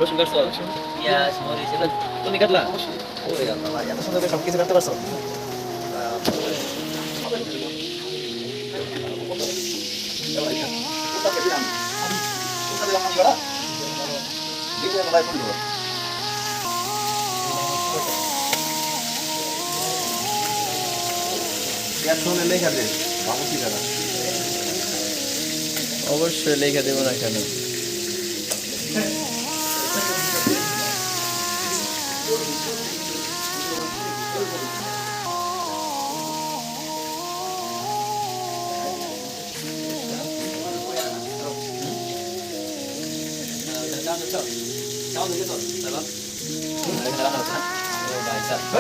রসুন কাটছো, পেঁয়াজ, মরিচ এগুলো তুমি কাটলা? ওরে আল্লাহ ভাই, এত সুন্দর করে সবকিছু কাটতে পারছো? অবশ্যই লেখা দেবো না কেন?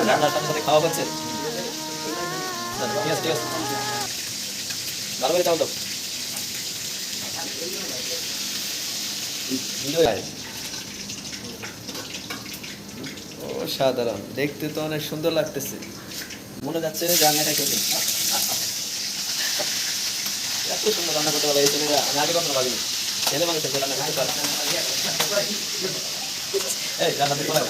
রান্নার সাথে সাথে খাওয়া হচ্ছে। ঠিক আছে ঠিক আছে, ভালো করে চাও তো। অসাধারণ, দেখতে তো অনেক সুন্দর লাগতেছে। মনে যাচ্ছে যে আমি এটা খেতে এত সুন্দর রান্না করতে পারে এই ছেলেরা। আমি আগে কখনো ভাবিনি ছেলে মানুষের রান্না করতে পারে। এই রান্না থেকে কোথায়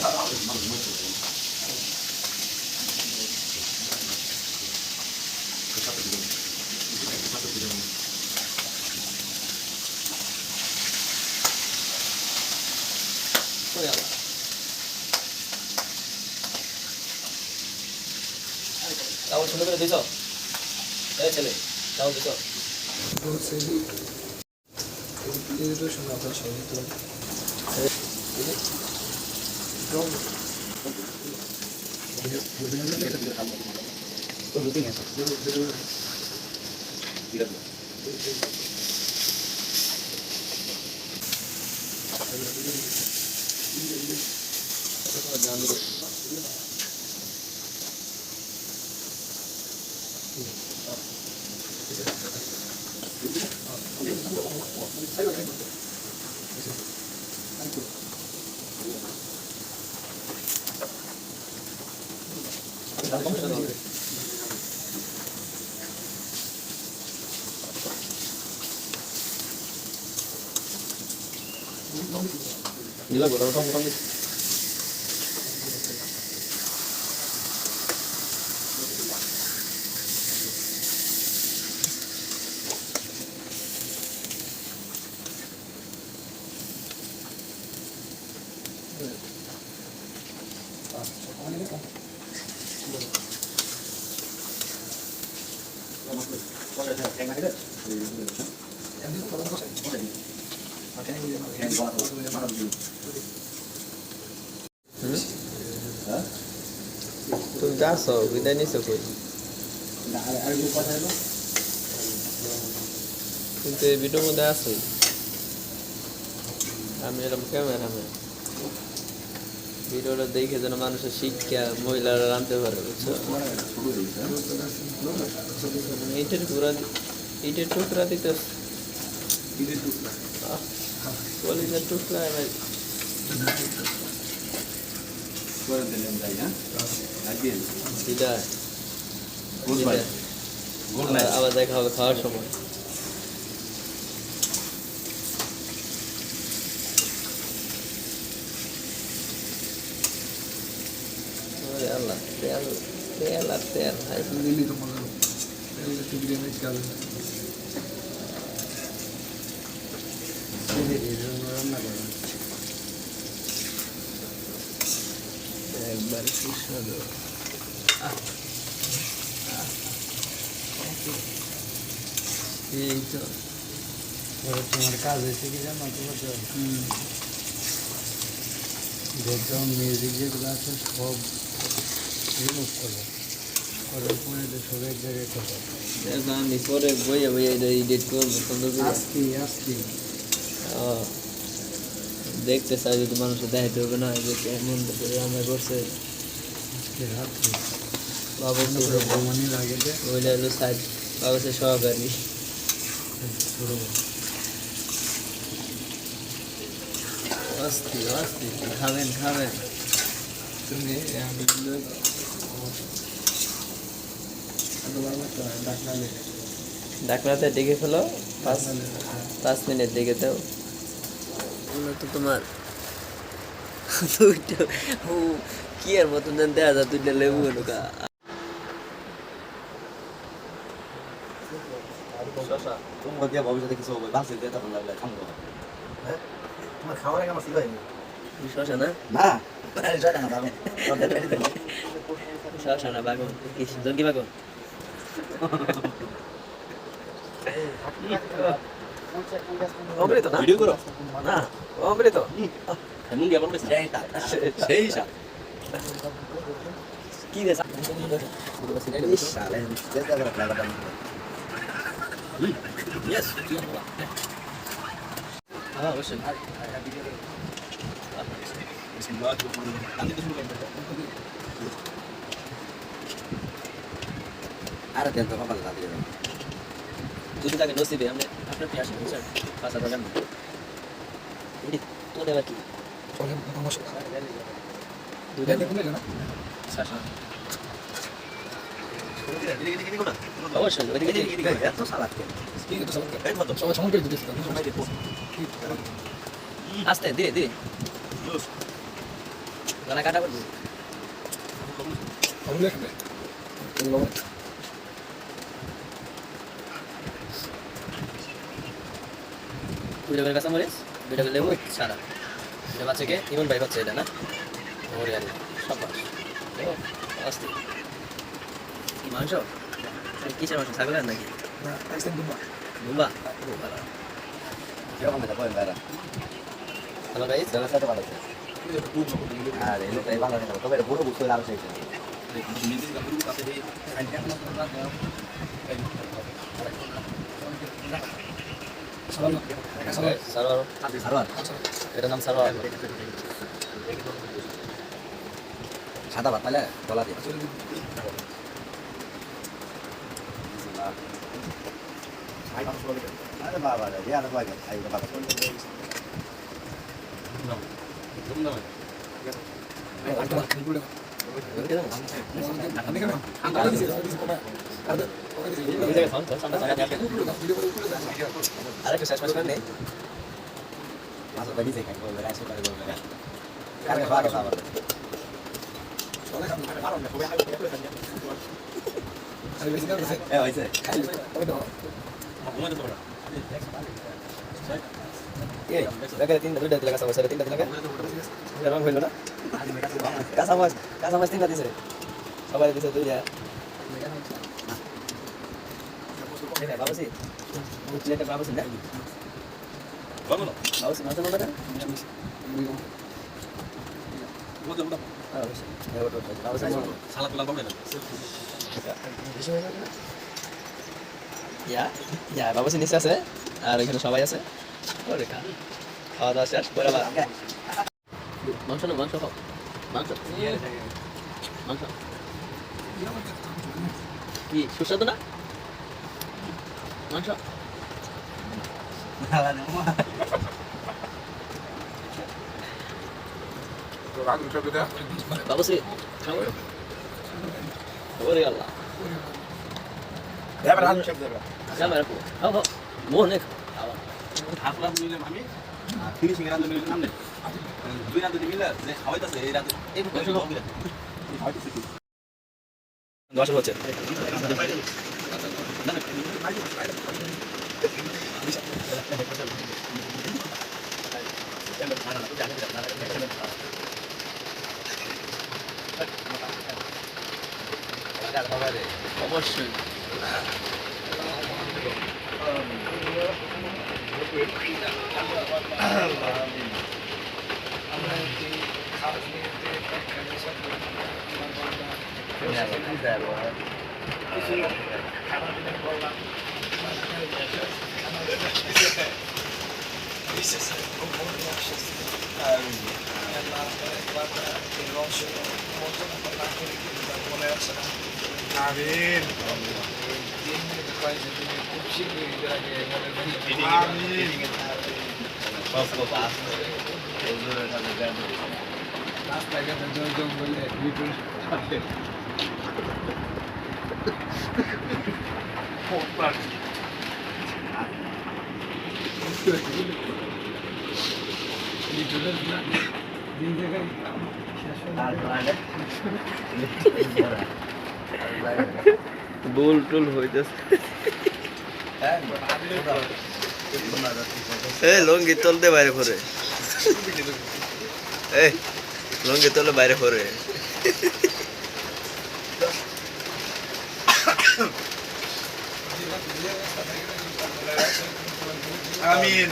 চাউল সুন্দর করে দিছ? এই ছেলে চাউল দিছ? Gila, gue tahu kamu kan. তুমি যাচ্ছো বিদায় নিছো কই? কিন্তু এই ভিডিওর মধ্যে আছোই, আমি এরকম ক্যামেরাম্যান। ভিডিওটা দেখে যেন মানুষের শিক্ষা মহিলারা রাঁধতে পারে, বুঝছো? ইটের টুকরা দিতে কলিজার টুকরা ভাই। আবার দেখা হবে খাওয়ার সময়। আল্লাহ তেল তেল আর তেল একবার কৃষ্ণ এই তো তোমার কাজ হয়েছে কি জানো তো? ব্যাকগ্রাউন্ড মিউজিক যেগুলো আছে সব রিমুভ করবো, করার পরে সব এক জায়গায় করবো। আমি পরে বইয়ে বইয়ে এডিট করবো সুন্দর করে আস্তে আস্তে। দেখতে চাই যদি মানুষের দেখাইতে হবে না যে কেমন রান্না করছে। ওইটা হলো সাইড বাবুসের সহকারী। অস্তি অস্তি খাবেন খাবেন তুমি। ডাকনাতে ডেকে ফেলো 5 মিনিট ডেকে দাও। তো তোমার দুইটা ও কি এর মতন যেন দেখা যায় দুইটা লেবু হলো কা তোমার দিয়ে ভবিষ্যতে কিছু হবে বাসে দিয়ে তখন লাগলে খামো হ্যাঁ তোমার খাওয়ার আগে আমার ছিল শশা না না জয় না বাবা শশা না বাগন কি জঙ্গি বাগন অমৃত না ভিডিও করো না অমৃত এমন গেল সেই সা কি রে সালে যেটা করে ফ্লেভারটা ইয়েস হ্যাঁ অবশ্যই আর দেন তো বাবা দাদি যদি তাকে নসিবে আমরা আপনার পেয়ে আসেন স্যার 5,000 টাকা এটি তো দেবা কি দুইটা দেখুন না শাসা অবশ্যই ওইদিকে এত সালাদ কেন আস্তে ধীরে ধীরে গানা কাটা করবি দুইটা করে কাঁচামরিচ দুইটা করে লেবু সাদা এটা বাচ্চাকে ইমন ভাই বাচ্চা এটা না ওরে আরে সবাস আস্তে কি মাংস কিসের মাংস ছাগলের নাকি দুম্বা খুব ভালো কিরকম এটা বলেন দাদা হ্যালো গাইজ দাদা সাথে ভালো আছে আর এই লোকটাই ভালো না তবে এটা পুরো বুঝতে আরো সেই সারোয়ার এটার নাম সারোয়ার সাদা ভাত পাইলে গলা দিয়ে আরে বাবা রে আর বাবা খাই বাবা আরেকটু শেষ মাস করে মাছ বাড়ি থেকে খাই বলবে আসে পারে বলবে কারে বাবা বাবা এ হইছে এই দেখে তিনটা দুইটা দিলে কাঁচা মাছ তিনটা দিলে রং হইল না কাঁচা মাছ তিনটা দিছে সবাই দিছে দুইটা বাবুসি প্লেটে বাবুসি না বাবুসি মাছ নেবে না বাবুসি নিচে আছে আর এখানে সবাই আছে খাওয়া দাওয়া শেষ করে মাংস না মাংস খাও মাংস মাংস কি সুস্বাদু না মাংস বাবুসি খাবো ওরে আল্লাহ ক্যামেরা খাও খাও মোহন খাওয়া ফিনিশিং রান্ধু মিলে নাম নেই দুই রান্ধু মিলে যে খাওয়াইতাছে এই রান্ধু এই দশ হচ্ছে অবশ্যই দুই জায়গায় শেষ হয়ে বুল টুল হইতেছে এই লঙ্গি তলতে বাইরে করে এই লঙ্গি তলে বাইরে করে আমিন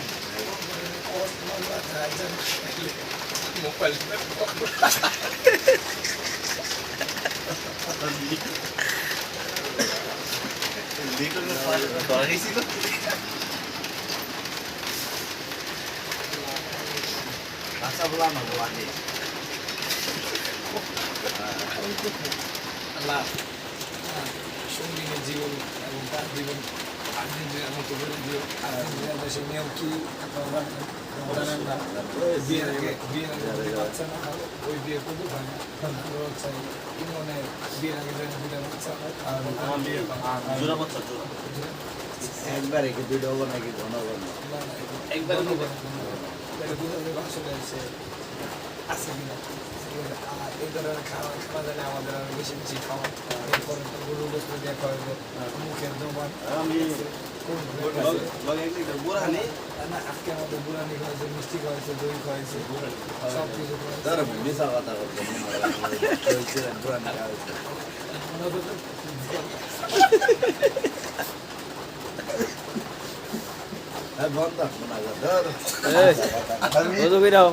আচ্ছা বললাম না বলাকে আল্লাহ সঙ্গীনের জীবন এবং তার জীবন আর্জেন্টিনার মতো করে দিও। আর্জেন্টিনার দেশের নিয়ম কি আপনারা জানেন না? বিয়ের আগে যদি বাচ্চা না হয় ওই বিয়ে করতে হয় না। আমরা হচ্ছে ইমনের বিয়ের আগে যেন দুটা বাচ্চা হয় আর আমার বিয়ে জোড়া বাচ্চা জোড়া একবারে কি দুইটা হবো নাকি ঘন ঘন একবার আসলে সে আছে কিনা আর এই ধরনের খাওয়া খাওয়া জানে আমাদের আরো বেশি বেশি খাওয়া এরপরে তো গরু গোস্ত দিয়ে খাওয়াবে মুখের জবান আমি বুড়া নেই না আজকে আমাদের বুড়ানি খাওয়াইছে মিষ্টি খাওয়াইছে দই খাওয়াইছে সব কিছু তার মিশা কথা বলছে বুড়া নেই বন্ধ এই কত কইরাও